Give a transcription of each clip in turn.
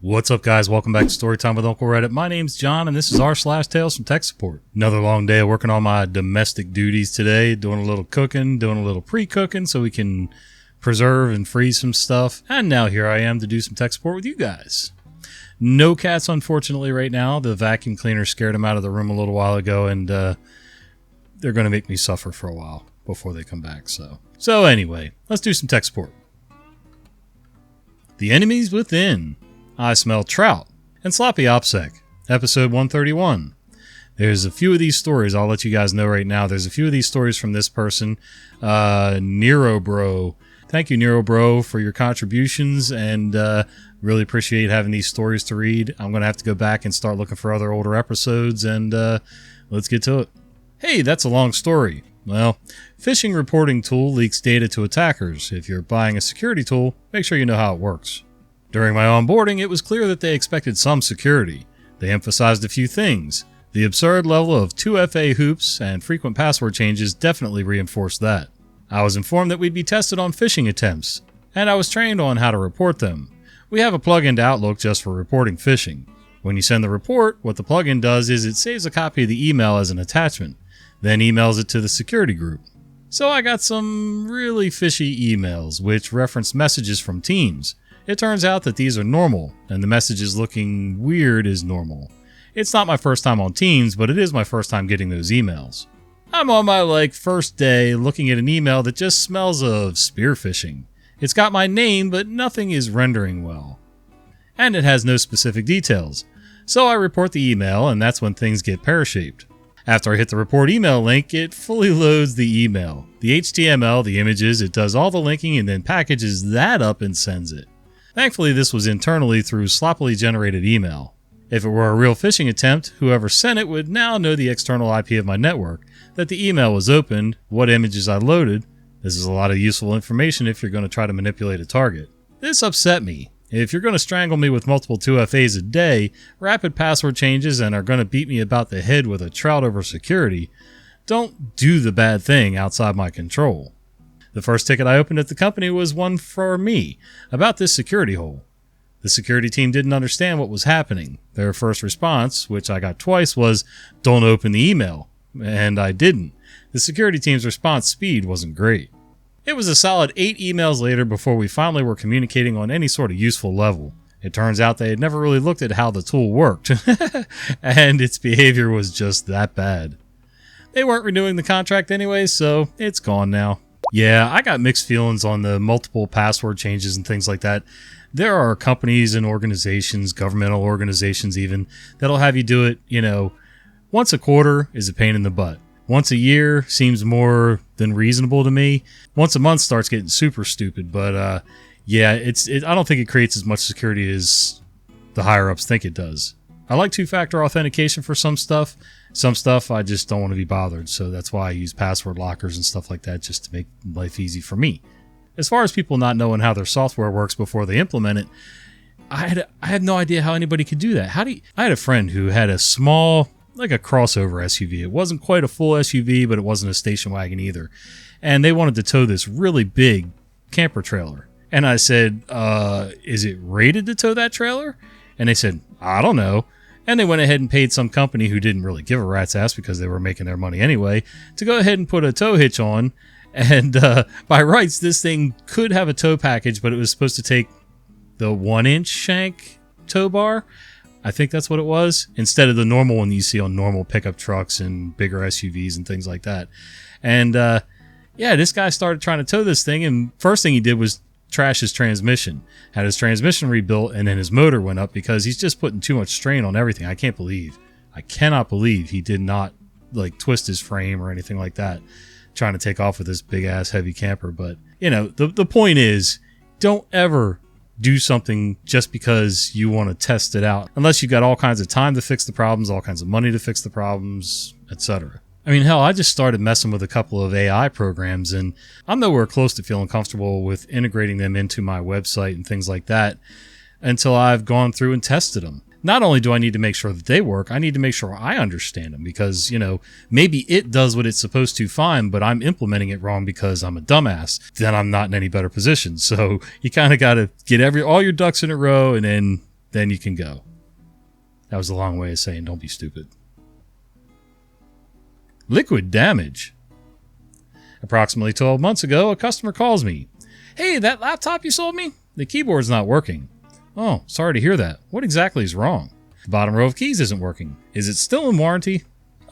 What's up, guys? Welcome back to Storytime with Uncle Reddit. My name's John, and this is r/Tales from Tech Support. Another long day of working on my domestic duties today, doing a little cooking, doing a little pre-cooking so we can preserve and freeze some stuff. And now here I am to do some tech support with you guys. No cats, unfortunately, right now. The vacuum cleaner scared them out of the room a little while ago, and they're going to make me suffer for a while before they come back. So anyway, let's do some tech support. The Enemies Within. I Smell Trout, and Sloppy OPSEC, episode 131. There's a few of these stories, I'll let you guys know right now. There's a few of these stories from this person, Nero Bro. Thank you, Nero Bro, for your contributions, and really appreciate having these stories to read. I'm going to have to go back and start looking for other older episodes, and let's get to it. Hey, that's a long story. Well, phishing reporting tool leaks data to attackers. If you're buying a security tool, make sure you know how it works. During my onboarding, it was clear that they expected some security. They emphasized a few things. The absurd level of 2FA hoops and frequent password changes definitely reinforced that. I was informed that we'd be tested on phishing attempts, and I was trained on how to report them. We have a plugin to Outlook just for reporting phishing. When you send the report, what the plugin does is it saves a copy of the email as an attachment, then emails it to the security group. So I got some really fishy emails, which referenced messages from Teams. It turns out that these are normal, and the messages looking weird is normal. It's not my first time on Teams, but it is my first time getting those emails. I'm on my first day looking at an email that just smells of spear phishing. It's got my name, but nothing is rendering well. And it has no specific details. So I report the email, and that's when things get pear-shaped. After I hit the report email link, it fully loads the email. The HTML, the images, it does all the linking and then packages that up and sends it. Thankfully, this was internally through sloppily generated email. If it were a real phishing attempt, whoever sent it would now know the external IP of my network, that the email was opened, what images I loaded. This is a lot of useful information if you're going to try to manipulate a target. This upset me. If you're going to strangle me with multiple 2FAs a day, rapid password changes, and are going to beat me about the head with a trout over security, don't do the bad thing outside my control. The first ticket I opened at the company was one for me, about this security hole. The security team didn't understand what was happening. Their first response, which I got twice, was, "Don't open the email." And I didn't. The security team's response speed wasn't great. It was a solid 8 emails later before we finally were communicating on any sort of useful level. It turns out they had never really looked at how the tool worked, and its behavior was just that bad. They weren't renewing the contract anyway, so it's gone now. Yeah, I got mixed feelings on the multiple password changes and things like that. There are companies and organizations, governmental organizations even, that'll have you do it, once a quarter is a pain in the butt. Once a year seems more than reasonable to me. Once a month starts getting super stupid, but I don't think it creates as much security as the higher-ups think it does. I like two-factor authentication for some stuff. Some stuff I just don't want to be bothered, so that's why I use password lockers and stuff like that just to make life easy for me. As far as people not knowing how their software works before they implement it, I had no idea how anybody could do that. I had a friend who had a small, a crossover SUV. It wasn't quite a full SUV, but it wasn't a station wagon either. And they wanted to tow this really big camper trailer. And I said, is it rated to tow that trailer? And they said, I don't know. And they went ahead and paid some company who didn't really give a rat's ass because they were making their money anyway to go ahead and put a tow hitch on. And by rights, this thing could have a tow package, but it was supposed to take the 1-inch shank tow bar. I think that's what it was, instead of the normal one you see on normal pickup trucks and bigger SUVs and things like that. And this guy started trying to tow this thing, and first thing he did was trash his transmission. Had his transmission rebuilt, and then his motor went up because he's just putting too much strain on everything. I cannot believe he did not twist his frame or anything like that trying to take off with this big ass heavy camper. But the point is, don't ever do something just because you want to test it out, unless you've got all kinds of time to fix the problems, all kinds of money to fix the problems, etc. I mean, hell, I just started messing with a couple of AI programs, and I'm nowhere close to feeling comfortable with integrating them into my website and things like that until I've gone through and tested them. Not only do I need to make sure that they work, I need to make sure I understand them because, maybe it does what it's supposed to fine, but I'm implementing it wrong because I'm a dumbass. Then I'm not in any better position. So you kind of got to get all your ducks in a row and then then you can go. That was a long way of saying don't be stupid. Liquid damage. Approximately 12 months ago, a customer calls me. Hey, that laptop you sold me? The keyboard's not working. Oh, sorry to hear that. What exactly is wrong? The bottom row of keys isn't working. Is it still in warranty?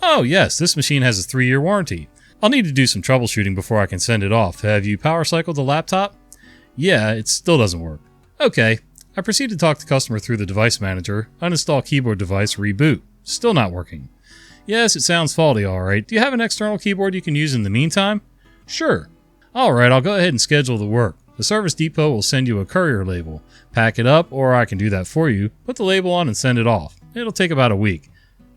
Oh, yes, this machine has a 3-year warranty. I'll need to do some troubleshooting before I can send it off. Have you power cycled the laptop? Yeah, it still doesn't work. Okay. I proceed to talk the customer through the device manager, uninstall keyboard device, reboot. Still not working. Yes, it sounds faulty, alright. Do you have an external keyboard you can use in the meantime? Sure. Alright, I'll go ahead and schedule the work. The service depot will send you a courier label. Pack it up, or I can do that for you. Put the label on and send it off. It'll take about a week.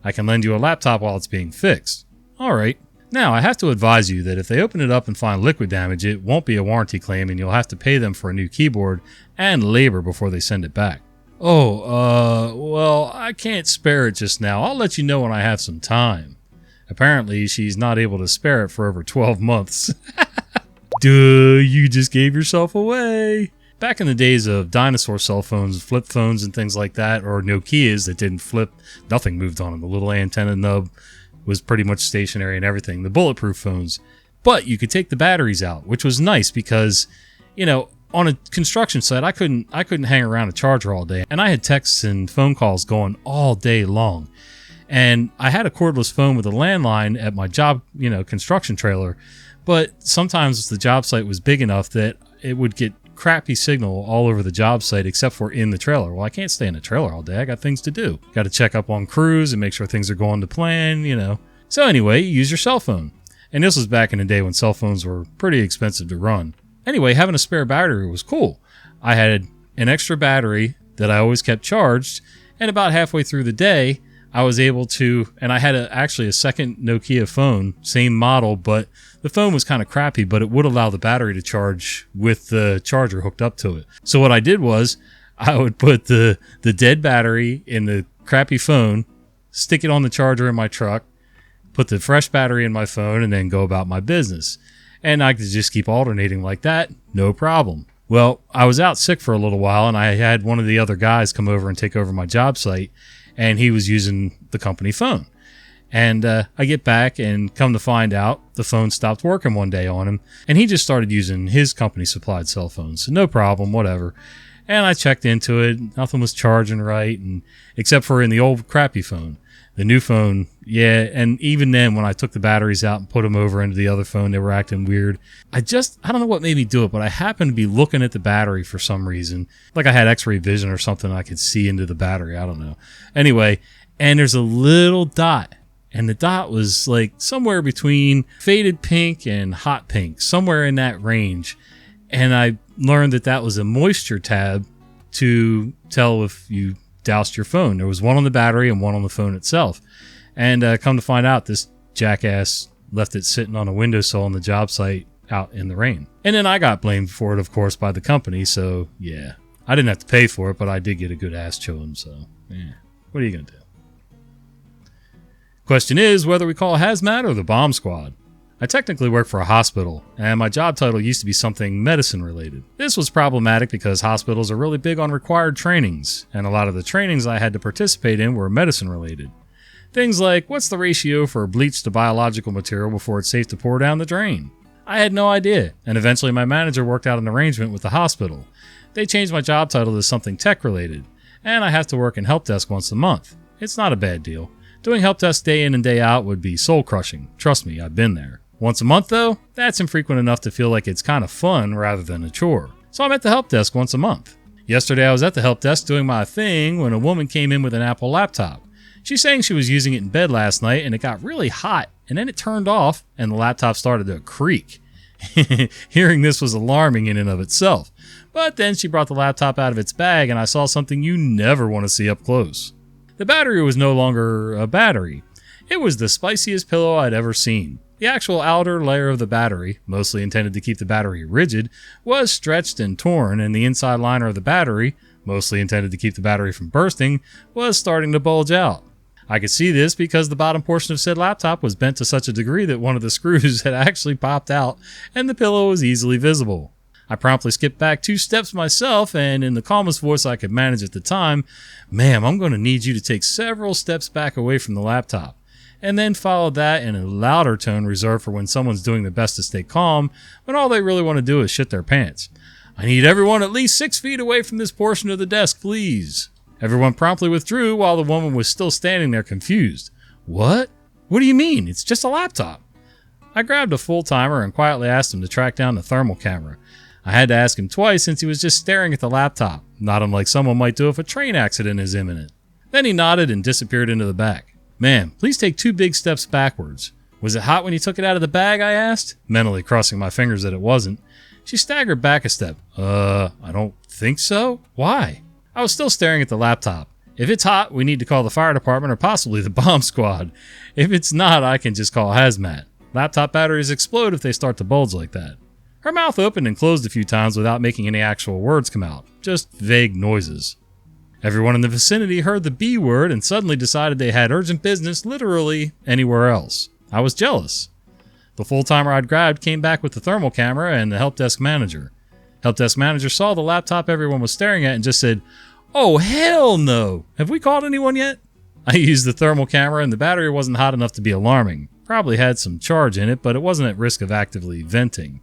I can lend you a laptop while it's being fixed. Alright. Now, I have to advise you that if they open it up and find liquid damage, it won't be a warranty claim and you'll have to pay them for a new keyboard and labor before they send it back. Well, I can't spare it just now. I'll let you know when I have some time. Apparently, she's not able to spare it for over 12 months. Duh, you just gave yourself away. Back in the days of dinosaur cell phones, flip phones, and things like that, or Nokias that didn't flip, nothing moved on them. The little antenna nub was pretty much stationary and everything. The bulletproof phones. But you could take the batteries out, which was nice because, on a construction site, I couldn't hang around a charger all day. And I had texts and phone calls going all day long. And I had a cordless phone with a landline at my job, construction trailer. But sometimes the job site was big enough that it would get crappy signal all over the job site except for in the trailer. Well, I can't stay in the trailer all day. I got things to do. Got to check up on crews and make sure things are going to plan, So anyway, use your cell phone. And this was back in the day when cell phones were pretty expensive to run. Anyway, having a spare battery was cool. I had an extra battery that I always kept charged, and about halfway through the day, I was able to, and I had actually a second Nokia phone, same model, but the phone was kind of crappy, but it would allow the battery to charge with the charger hooked up to it. So what I did was I would put the dead battery in the crappy phone, stick it on the charger in my truck, put the fresh battery in my phone, and then go about my business. And I could just keep alternating like that, no problem. Well, I was out sick for a little while, and I had one of the other guys come over and take over my job site, and he was using the company phone. And I get back and come to find out the phone stopped working one day on him, and he just started using his company supplied cell phones. So no problem, whatever. And I checked into it, nothing was charging right, and except for in the old crappy phone. The new phone, yeah, and even then when I took the batteries out and put them over into the other phone, they were acting weird. I don't know what made me do it, but I happened to be looking at the battery for some reason. Like I had x-ray vision or something, I could see into the battery, I don't know. Anyway, and there's a little dot, and the dot was like somewhere between faded pink and hot pink, somewhere in that range. And I learned that was a moisture tab to tell if you doused your phone. There was one on the battery and one on the phone itself. And come to find out, this jackass left it sitting on a windowsill on the job site out in the rain. And then I got blamed for it, of course, by the company. So, yeah. I didn't have to pay for it, but I did get a good ass chewing. So, yeah. What are you going to do? Question is whether we call hazmat or the bomb squad. I technically work for a hospital, and my job title used to be something medicine related. This was problematic because hospitals are really big on required trainings, and a lot of the trainings I had to participate in were medicine related. Things like, what's the ratio for bleach to biological material before it's safe to pour down the drain? I had no idea, and eventually my manager worked out an arrangement with the hospital. They changed my job title to something tech related, and I have to work in help desk once a month. It's not a bad deal. Doing help desk day in and day out would be soul crushing. Trust me, I've been there. Once a month, though, that's infrequent enough to feel like it's kind of fun rather than a chore. So I'm at the help desk once a month. Yesterday I was at the help desk doing my thing when a woman came in with an Apple laptop. She's saying she was using it in bed last night and it got really hot and then it turned off and the laptop started to creak. Hearing this was alarming in and of itself. But then she brought the laptop out of its bag and I saw something you never want to see up close. The battery was no longer a battery. It was the spiciest pillow I'd ever seen. The actual outer layer of the battery, mostly intended to keep the battery rigid, was stretched and torn, and the inside liner of the battery, mostly intended to keep the battery from bursting, was starting to bulge out. I could see this because the bottom portion of said laptop was bent to such a degree that one of the screws had actually popped out, and the pillow was easily visible. I promptly skipped back 2 steps myself, and in the calmest voice I could manage at the time, "Ma'am, I'm going to need you to take several steps back away from the laptop," and then followed that in a louder tone reserved for when someone's doing their best to stay calm, when all they really want to do is shit their pants. "I need everyone at least 6 feet away from this portion of the desk, please." Everyone promptly withdrew while the woman was still standing there confused. "What? What do you mean? It's just a laptop." I grabbed a full-timer and quietly asked him to track down the thermal camera. I had to ask him twice since he was just staring at the laptop, not unlike someone might do if a train accident is imminent. Then he nodded and disappeared into the back. "Ma'am, please take 2 big steps backwards." "Was it hot when you took it out of the bag?" I asked, mentally crossing my fingers that it wasn't. She staggered back a step. I don't think so. Why?" I was still staring at the laptop. "If it's hot, we need to call the fire department or possibly the bomb squad. If it's not, I can just call hazmat. Laptop batteries explode if they start to bulge like that." Her mouth opened and closed a few times without making any actual words come out, just vague noises. Everyone in the vicinity heard the B word and suddenly decided they had urgent business literally anywhere else. I was jealous. The full-timer I'd grabbed came back with the thermal camera and the help desk manager. Help desk manager saw the laptop everyone was staring at and just said, "Oh, hell no! Have we called anyone yet?" I used the thermal camera and the battery wasn't hot enough to be alarming. Probably had some charge in it, but it wasn't at risk of actively venting.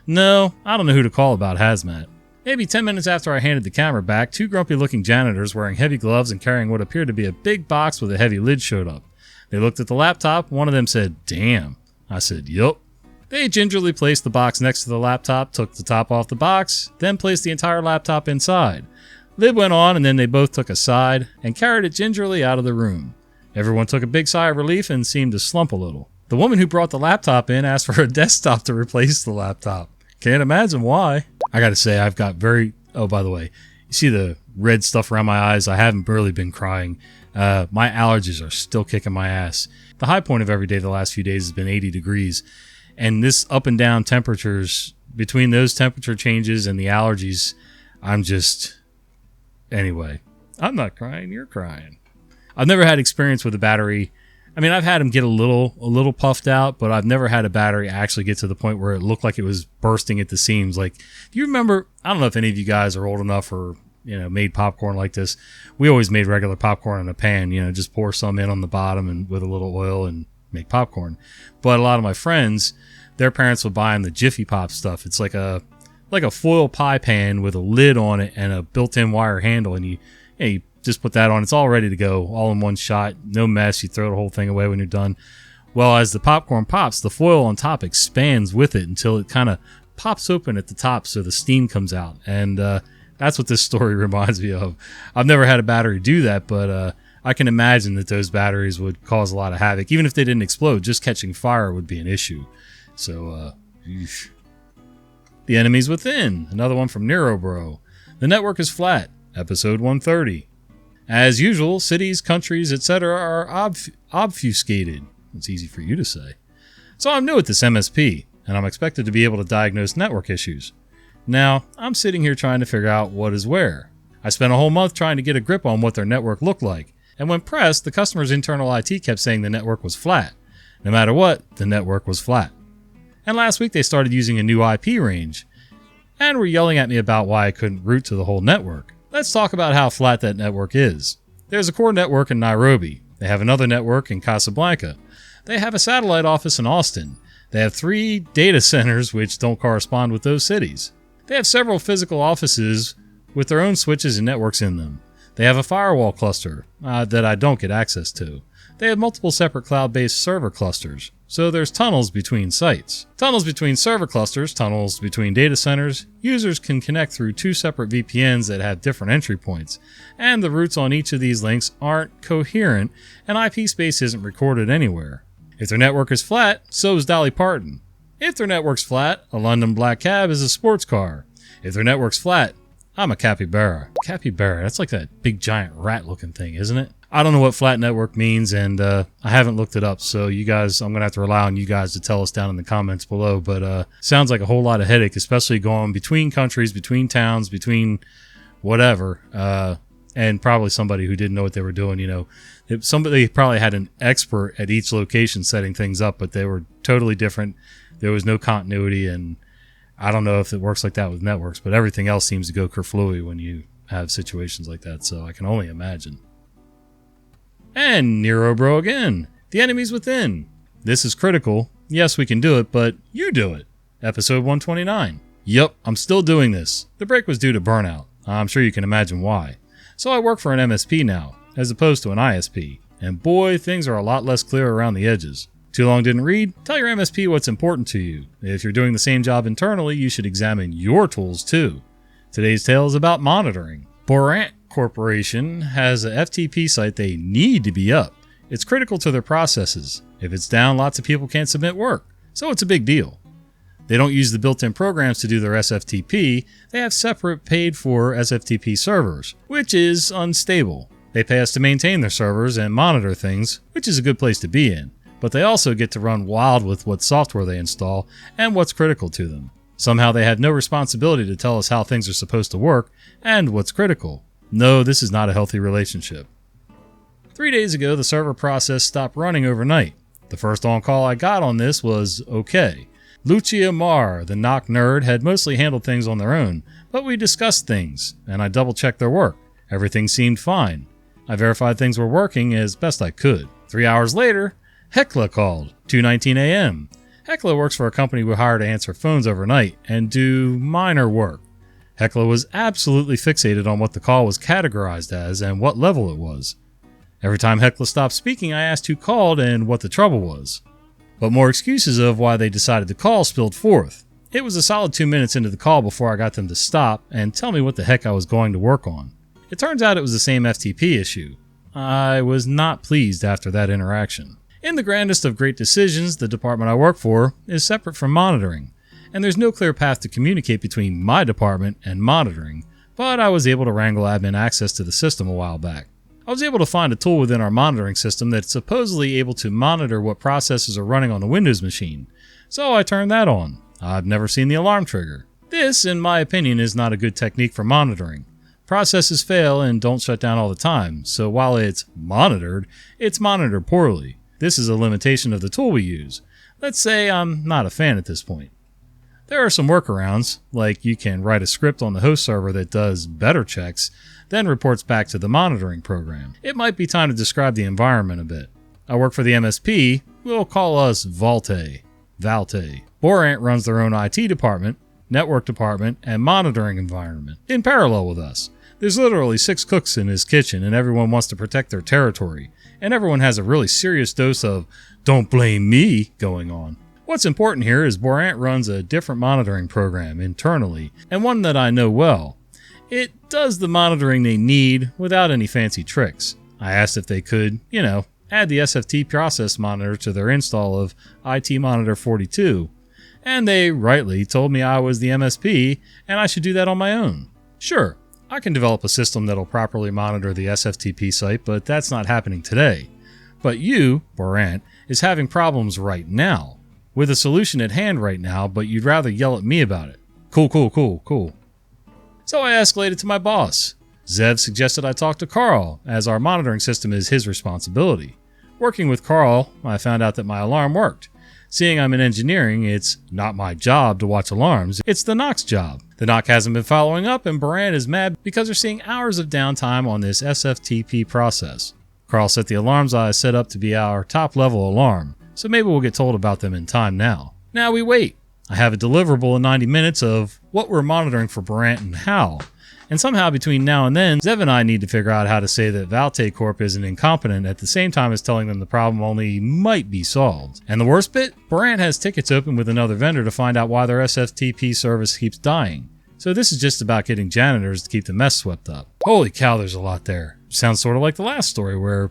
No, I don't know who to call about hazmat. Maybe 10 minutes after I handed the camera back, 2 grumpy-looking janitors wearing heavy gloves and carrying what appeared to be a big box with a heavy lid showed up. They looked at the laptop. One of them said, "Damn." I said, "Yup." They gingerly placed the box next to the laptop, took the top off the box, then placed the entire laptop inside. Lid went on, and then they both took a side and carried it gingerly out of the room. Everyone took a big sigh of relief and seemed to slump a little. The woman who brought the laptop in asked for a desktop to replace the laptop. Can't imagine why. I gotta say, I've got oh, by the way, you see the red stuff around my eyes? I haven't really been crying. My allergies are still kicking my ass. The high point of every day the last few days has been 80 degrees. And this up and down temperatures, between those temperature changes and the allergies, anyway, I'm not crying, you're crying. I've never had experience with a battery. I mean, I've had them get a little puffed out, but I've never had a battery actually get to the point where it looked like it was bursting at the seams. Like, do you remember, I don't know if any of you guys are old enough or, made popcorn like this. We always made regular popcorn in a pan, just pour some in on the bottom and with a little oil and make popcorn. But a lot of my friends, their parents would buy them the Jiffy Pop stuff. It's like a foil pie pan with a lid on it and a built-in wire handle, and you just put that on. It's all ready to go, all in one shot, no mess. You throw the whole thing away when you're done. Well, as the popcorn pops, the foil on top expands with it until it kind of pops open at the top so the steam comes out. And that's what this story reminds me of. I've never had a battery do that, but I can imagine that those batteries would cause a lot of havoc. Even if they didn't explode, just catching fire would be an issue. So, The Enemies Within, another one from Nero Bro. The network is flat, episode 130. As usual, cities, countries, etc. are obfuscated. It's easy for you to say. So I'm new at this MSP, and I'm expected to be able to diagnose network issues. Now, I'm sitting here trying to figure out what is where. I spent a whole month trying to get a grip on what their network looked like, and when pressed, the customer's internal IT kept saying the network was flat. No matter what, the network was flat. And last week they started using a new IP range, and were yelling at me about why I couldn't route to the whole network. Let's talk about how flat that network is. There's a core network in Nairobi. They have another network in Casablanca. They have a satellite office in Austin. They have 3 data centers which don't correspond with those cities. They have several physical offices with their own switches and networks in them. They have a firewall cluster that I don't get access to. They have multiple separate cloud-based server clusters. So there's tunnels between sites. Tunnels between server clusters, tunnels between data centers. Users can connect through 2 separate VPNs that have different entry points, and the routes on each of these links aren't coherent, and IP space isn't recorded anywhere. If their network is flat, so is Dolly Parton. If their network's flat, a London black cab is a sports car. If their network's flat, I'm a capybara. Capybara, that's like that big giant rat looking thing, isn't it? I don't know what flat network means, and I haven't looked it up, so you guys, I'm going to have to rely on you guys to tell us down in the comments below, but sounds like a whole lot of headache, especially going between countries, between towns, between whatever, and probably somebody who didn't know what they were doing, Somebody probably had an expert at each location setting things up, but they were totally different. There was no continuity, and I don't know if it works like that with networks, but everything else seems to go kerflooey when you have situations like that, so I can only imagine. And Nero Bro again. The enemy's within. This is critical. Yes, we can do it, but you do it. Episode 129. Yup, I'm still doing this. The break was due to burnout. I'm sure you can imagine why. So I work for an MSP now, as opposed to an ISP. And boy, things are a lot less clear around the edges. Too long didn't read? Tell your MSP what's important to you. If you're doing the same job internally, you should examine your tools too. Today's tale is about monitoring. Borant Corporation has a FTP site they need to be up. It's critical to their processes. If it's down, lots of people can't submit work. So it's a big deal. They don't use the built-in programs to do their SFTP. They have separate paid-for SFTP servers, which is unstable. They pay us to maintain their servers and monitor things, which is a good place to be in. But they also get to run wild with what software they install and what's critical to them. Somehow they have no responsibility to tell us how things are supposed to work and what's critical. No, this is not a healthy relationship. 3 days ago, the server process stopped running overnight. The first on-call I got on this was okay. Lucia Marr, the knock nerd, had mostly handled things on their own, but we discussed things, and I double-checked their work. Everything seemed fine. I verified things were working as best I could. 3 hours later, Hecla called, 2:19 a.m. Hecla works for a company we hire to answer phones overnight and do minor work. Hecla was absolutely fixated on what the call was categorized as and what level it was. Every time Hecla stopped speaking, I asked who called and what the trouble was. But more excuses of why they decided to call spilled forth. It was a solid 2 minutes into the call before I got them to stop and tell me what the heck I was going to work on. It turns out it was the same FTP issue. I was not pleased after that interaction. In the grandest of great decisions, the department I work for is separate from monitoring, and there's no clear path to communicate between my department and monitoring, but I was able to wrangle admin access to the system a while back. I was able to find a tool within our monitoring system that's supposedly able to monitor what processes are running on the Windows machine, so I turned that on. I've never seen the alarm trigger. This, in my opinion, is not a good technique for monitoring. Processes fail and don't shut down all the time, so while it's monitored poorly. This is a limitation of the tool we use. Let's say I'm not a fan at this point. There are some workarounds, like you can write a script on the host server that does better checks, then reports back to the monitoring program. It might be time to describe the environment a bit. I work for the MSP, we'll call us Valte. Borant runs their own IT department, network department, and monitoring environment, in parallel with us. There's literally 6 cooks in his kitchen and everyone wants to protect their territory, and everyone has a really serious dose of "don't blame me" going on. What's important here is Borant runs a different monitoring program internally, and one that I know well. It does the monitoring they need without any fancy tricks. I asked if they could, add the SFT process monitor to their install of IT Monitor 42, and they rightly told me I was the MSP and I should do that on my own. Sure, I can develop a system that'll properly monitor the SFTP site, but that's not happening today. But you, Borant, is having problems right now, with a solution at hand right now, but you'd rather yell at me about it. Cool. So I escalated to my boss. Zev suggested I talk to Carl, as our monitoring system is his responsibility. Working with Carl, I found out that my alarm worked. Seeing I'm in engineering, it's not my job to watch alarms, it's the NOC's job. The NOC hasn't been following up and Borant is mad because they're seeing hours of downtime on this SFTP process. Carl set the alarms I set up to be our top level alarm, so maybe we'll get told about them in time now. Now we wait. I have a deliverable in 90 minutes of what we're monitoring for Borant and how. And somehow between now and then, Zev and I need to figure out how to say that Valte Corp isn't incompetent at the same time as telling them the problem only might be solved. And the worst bit? Borant has tickets open with another vendor to find out why their SFTP service keeps dying. So this is just about getting janitors to keep the mess swept up. Holy cow, there's a lot there. Sounds sort of like the last story where,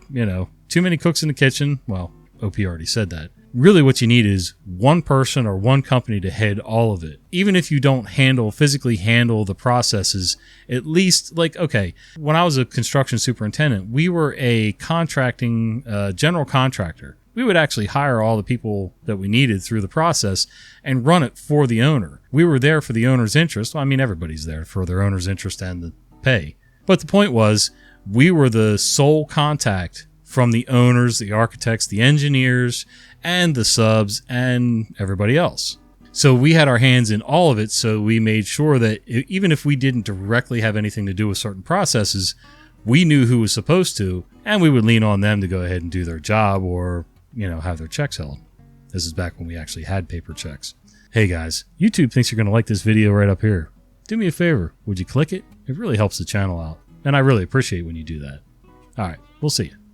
too many cooks in the kitchen. Well, OP already said that. Really what you need is one person or one company to head all of it. Even if you don't physically handle the processes, at least when I was a construction superintendent, we were a contracting general contractor. We would actually hire all the people that we needed through the process and run it for the owner. We were there for the owner's interest. Well, I mean, everybody's there for their owner's interest and the pay. But the point was, we were the sole contact from the owners, the architects, the engineers, and the subs, and everybody else. So we had our hands in all of it, so we made sure that even if we didn't directly have anything to do with certain processes, we knew who was supposed to, and we would lean on them to go ahead and do their job or, have their checks held. This is back when we actually had paper checks. Hey guys, YouTube thinks you're going to like this video right up here. Do me a favor, would you click it? It really helps the channel out, and I really appreciate when you do that. All right, we'll see you.